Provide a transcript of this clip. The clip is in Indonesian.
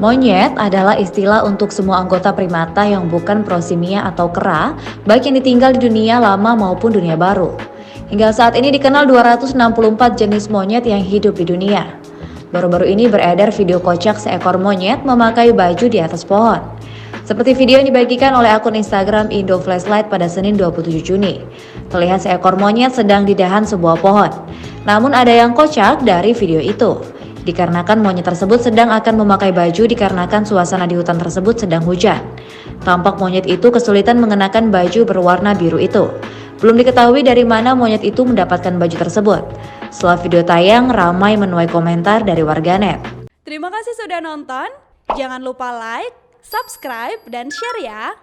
Monyet adalah istilah untuk semua anggota primata yang bukan prosimia atau kera, baik yang ditinggal di dunia lama maupun dunia baru. Hingga saat ini dikenal 264 jenis monyet yang hidup di dunia. Baru-baru ini beredar video kocak seekor monyet memakai baju di atas pohon. Seperti video yang dibagikan oleh akun Instagram Indo Flashlight pada Senin 27 Juni. Terlihat seekor monyet sedang di dahan sebuah pohon. Namun ada yang kocak dari video itu. Dikarenakan monyet tersebut sedang akan memakai baju dikarenakan suasana di hutan tersebut sedang hujan. Tampak monyet itu kesulitan mengenakan baju berwarna biru itu. Belum diketahui dari mana monyet itu mendapatkan baju tersebut. Setelah video tayang, ramai menuai komentar dari warganet. Terima kasih sudah nonton. Jangan lupa like, subscribe, dan share ya.